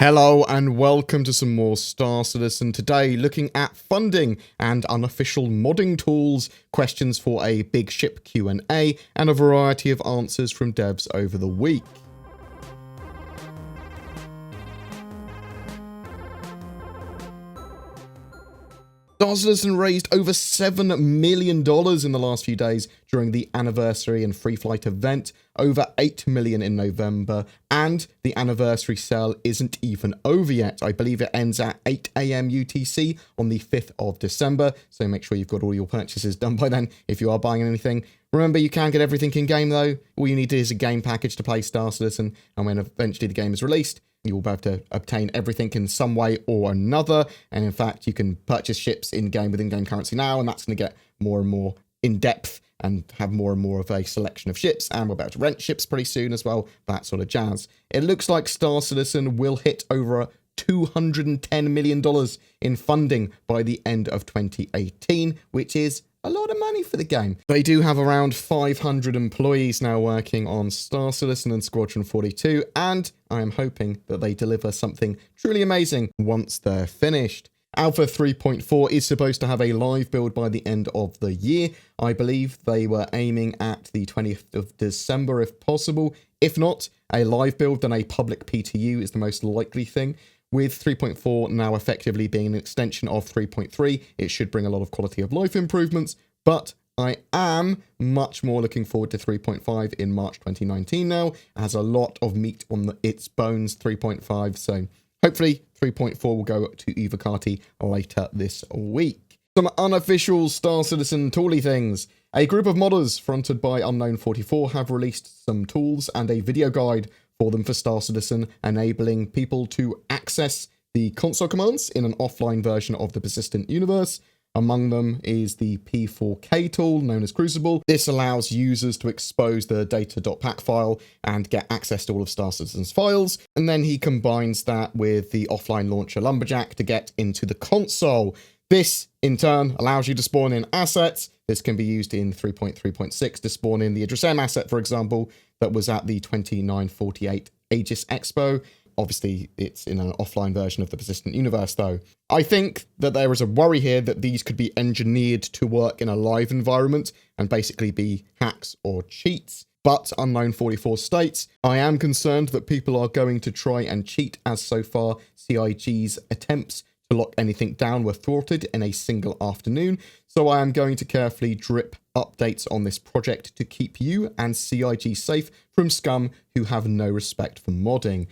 Hello and welcome to some more Star Citizen. Today looking at funding and unofficial modding tools, questions for a big ship Q&A, and a variety of answers from devs over the week. Star Citizen raised over $7 million in the last few days during the anniversary and free flight event, over $8 million in November, and the anniversary sale isn't even over yet. I believe it ends at 8 AM UTC on the 5th of December, so make sure you've got all your purchases done by then if you are buying anything. Remember, you can get everything in-game though. All you need is a game package to play Star Citizen, and when eventually the game is released, you will be able to obtain everything in some way or another. And in fact, you can purchase ships in-game with in-game currency now, and that's going to get more and more in-depth and have more and more of a selection of ships. And we're about to rent ships pretty soon as well, that sort of jazz. It looks like Star Citizen will hit over $210 million in funding by the end of 2018, which is a lot of money for the game. They do have around 500 employees now working on Star Citizen and Squadron 42, and I am hoping that they deliver something truly amazing once they're finished. Alpha 3.4 is supposed to have a live build by the end of the year. I believe they were aiming at the 20th of December if possible. If not, a live build, then a public PTU is the most likely thing. With 3.4 now effectively being an extension of 3.3, it should bring a lot of quality of life improvements, but I am much more looking forward to 3.5 in March 2019 now. It has a lot of meat on its bones, 3.5, so hopefully 3.4 will go to Uvacati later this week. Some unofficial Star Citizen tooly things. A group of modders fronted by Unknown44 have released some tools and a video guide for them for Star Citizen, enabling people to access the console commands in an offline version of the persistent universe. Among them is the P4K tool, known as Crucible. This allows users to expose the data.pack file and get access to all of Star Citizen's files, and then he combines that with the offline launcher Lumberjack to get into the console. This, in turn, allows you to spawn in assets. This can be used in 3.3.6 to spawn in the Idris M asset, for example, that was at the 2948 Aegis Expo. Obviously, it's in an offline version of the persistent universe, though. I think that there is a worry here that these could be engineered to work in a live environment and basically be hacks or cheats. But Unknown44 states, I am concerned that people are going to try and cheat, as so far CIG's attempts to lock anything down were thwarted in a single afternoon, so I am going to carefully drip updates on this project to keep you and CIG safe from scum who have no respect for modding.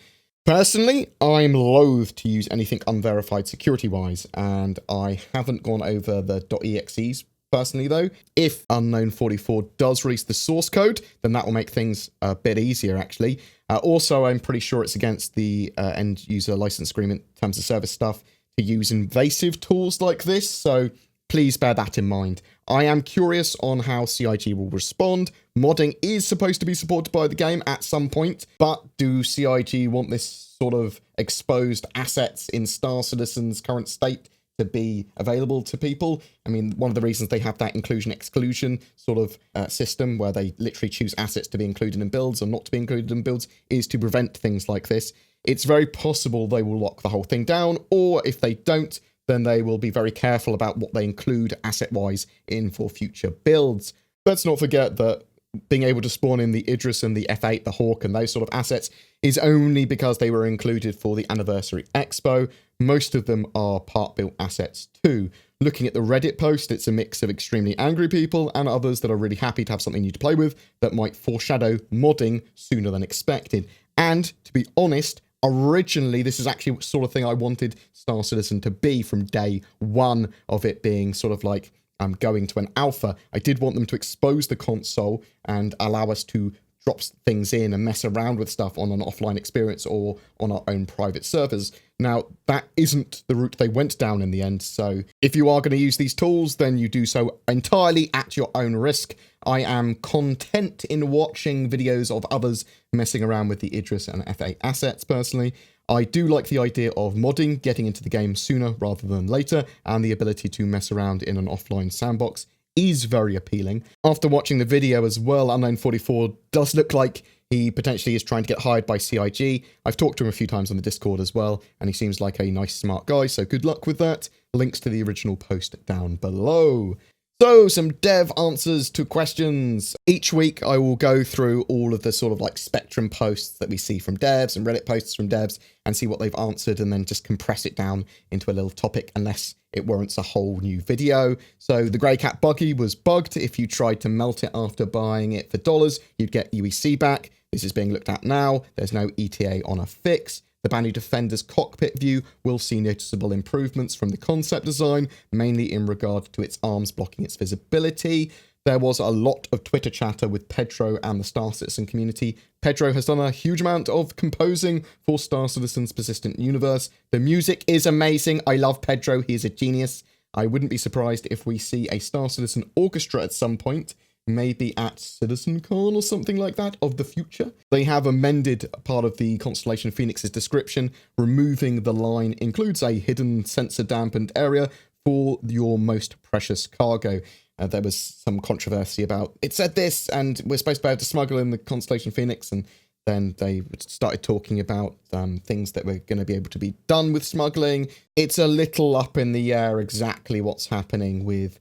Personally, I'm loath to use anything unverified security-wise, and I haven't gone over the .exes personally though. If Unknown44 does release the source code, then that will make things a bit easier actually. Also, I'm pretty sure it's against the end user license agreement terms of service stuff to use invasive tools like this, so please bear that in mind. I am curious on how CIG will respond. Modding is supposed to be supported by the game at some point, but do CIG want this sort of exposed assets in Star Citizen's current state to be available to people? I mean, one of the reasons they have that inclusion-exclusion sort of system where they literally choose assets to be included in builds or not to be included in builds is to prevent things like this. It's very possible they will lock the whole thing down, or if they don't, then they will be very careful about what they include asset-wise in for future builds. Let's not forget that being able to spawn in the Idris and the F8, the Hawk, and those sort of assets is only because they were included for the Anniversary Expo. Most of them are part-built assets too. Looking at the Reddit post, it's a mix of extremely angry people and others that are really happy to have something new to play with that might foreshadow modding sooner than expected. And, to be honest, originally, this is actually the sort of thing I wanted Star Citizen to be from day one of it being sort of like going to an alpha. I did want them to expose the console and allow us to drop things in and mess around with stuff on an offline experience or on our own private servers. Now, that isn't the route they went down in the end, so if you are going to use these tools, then you do so entirely at your own risk. I am content in watching videos of others messing around with the Idris and F8 assets, personally. I do like the idea of modding, getting into the game sooner rather than later, and the ability to mess around in an offline sandbox is very appealing. After watching the video as well, Unknown44 does look like He potentially is trying to get hired by CIG. I've talked to him a few times on the Discord as well, and he seems like a nice, smart guy, so good luck with that. Links to the original post down below. So, some dev answers to questions. Each week, I will go through all of the sort of like spectrum posts that we see from devs and Reddit posts from devs and see what they've answered and then just compress it down into a little topic unless it warrants a whole new video. So, the Grey Cat buggy was bugged. If you tried to melt it after buying it for dollars, you'd get UEC back. This is being looked at now. There's no ETA on a fix. The Banu Defender's cockpit view will see noticeable improvements from the concept design, mainly in regard to its arms blocking its visibility. There was a lot of Twitter chatter with Pedro and the Star Citizen community. Pedro has done a huge amount of composing for Star Citizen's persistent universe. The music is amazing. I love Pedro. He is a genius. I wouldn't be surprised if we see a Star Citizen orchestra at some point. Maybe at CitizenCon or something like that of the future. They have amended part of the Constellation Phoenix's description, removing the line includes a hidden sensor dampened area for your most precious cargo. There was some controversy about it said this and we're supposed to be able to smuggle in the Constellation Phoenix, and then they started talking about things that were going to be able to be done with smuggling. It's a little up in the air exactly what's happening with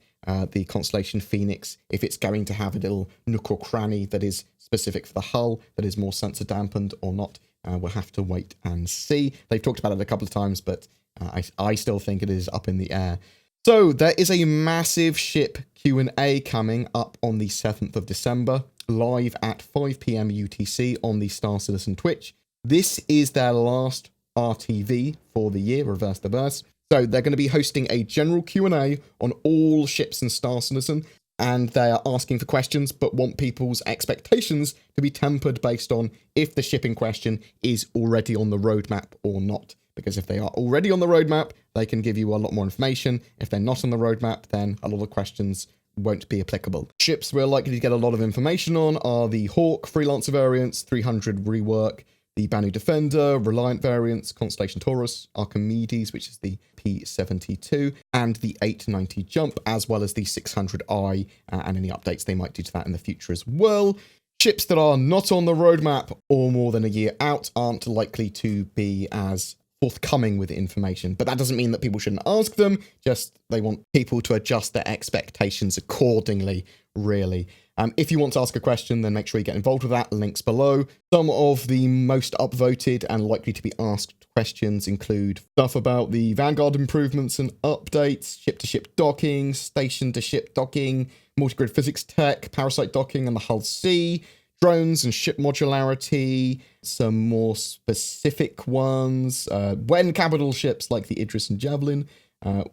the Constellation Phoenix, if it's going to have a little nook or cranny that is specific for the hull, that is more sensor dampened or not. We'll have to wait and see. They've talked about it a couple of times, but I still think it is up in the air. So there is a massive ship Q&A coming up on the 7th of December, live at 5 PM UTC on the Star Citizen Twitch. This is their last RTV for the year, reverse the verse. So they're going to be hosting a general Q&A on all ships in Star Citizen, and they are asking for questions, but want people's expectations to be tempered based on if the ship in question is already on the roadmap or not. Because if they are already on the roadmap, they can give you a lot more information. If they're not on the roadmap, then a lot of questions won't be applicable. Ships we're likely to get a lot of information on are the Hawk Freelancer variants, 300 rework, the Banu Defender, Reliant variants, Constellation Taurus, Archimedes, which is the P-72, and the 890 Jump, as well as the 600i, and any updates they might do to that in the future as well. Ships that are not on the roadmap or more than a year out aren't likely to be as forthcoming with information, but that doesn't mean that people shouldn't ask them, just they want people to adjust their expectations accordingly, really. If you want to ask a question, then make sure you get involved with that. Links below. Some of the most upvoted and likely to be asked questions include stuff about the Vanguard improvements and updates, ship-to-ship docking, station-to-ship docking, multi-grid physics tech, parasite docking and the hull C, drones and ship modularity, some more specific ones, when capital ships like the Idris and Javelin.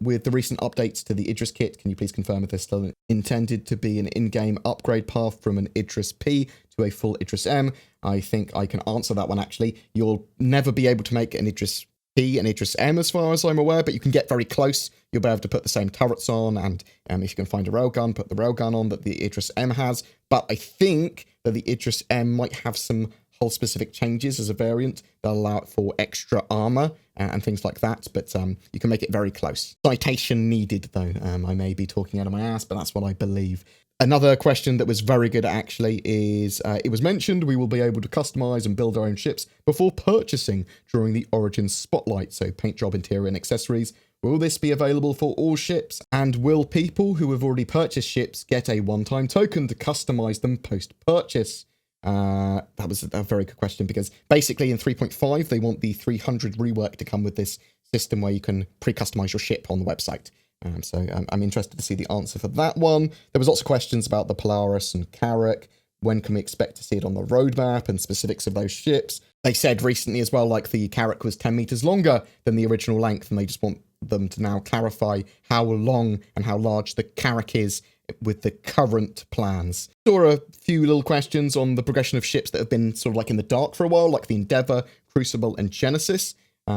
With the recent updates to the Idris kit, can you please confirm if there's still intended to be an in-game upgrade path from an Idris P to a full Idris M? I think I can answer that one, actually. You'll never be able to make an Idris P and Idris M as far as I'm aware, but you can get very close. You'll be able to put the same turrets on, and if you can find a railgun, put the railgun on that the Idris M has. But I think that the Idris M might have some hull specific changes as a variant that allow it for extra armor and things like that, but you can make it very close. Citation needed, though. I may be talking out of my ass, but that's what I believe. Another question that was very good, actually, is it was mentioned we will be able to customize and build our own ships before purchasing during the Origins Spotlight, so paint job, interior, and accessories. Will this be available for all ships? And will people who have already purchased ships get a one-time token to customize them post-purchase? That was a very good question, because basically in 3.5, they want the 300 rework to come with this system where you can pre-customize your ship on the website. So I'm interested to see the answer for that one. There was lots of questions about the Polaris and Carrack. When can we expect to see it on the roadmap and specifics of those ships? They said recently as well, like the Carrack was 10 meters longer than the original length, and they just want them to now clarify how long and how large the Carrack is with the current plans. Saw a few little questions on the progression of ships that have been sort of like in the dark for a while, like the Endeavour, Crucible, and Genesis.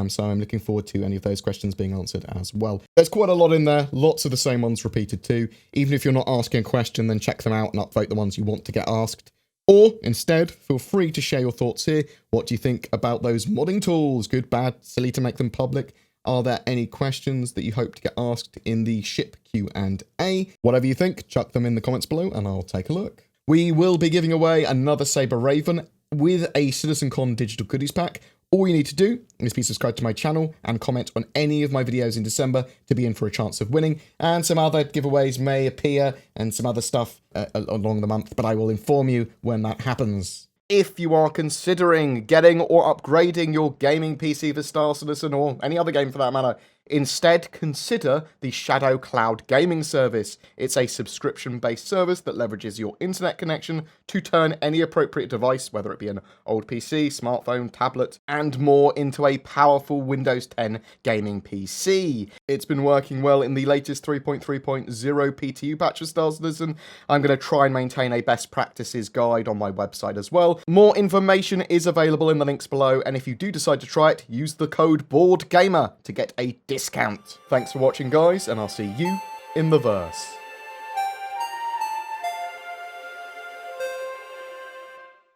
So I'm looking forward to any of those questions being answered as well. There's quite a lot in there, lots of the same ones repeated too. Even if you're not asking a question, then check them out and upvote the ones you want to get asked. Or, instead, feel free to share your thoughts here. What do you think about those modding tools? Good, bad, silly to make them public? Are there any questions that you hope to get asked in the ship Q&A? Whatever you think, chuck them in the comments below and I'll take a look. We will be giving away another Saber Raven with a CitizenCon digital goodies pack. All you need to do is be subscribed to my channel and comment on any of my videos in December to be in for a chance of winning. And some other giveaways may appear and some other stuff along the month, but I will inform you when that happens. If you are considering getting or upgrading your gaming PC for Star Citizen or any other game for that matter, instead consider the Shadow Cloud gaming service. It's a subscription-based service that leverages your internet connection to turn any appropriate device, whether it be an old PC, smartphone, tablet, and more, into a powerful Windows 10 gaming PC. It's been working well in the latest 3.3.0 PTU patch of Star Citizen. I'm going to try and maintain a best practices guide on my website as well. More information is available in the links below, and if you do decide to try it, use the code BoredGamer to get a discount. Thanks for watching, guys, and I'll see you in the verse.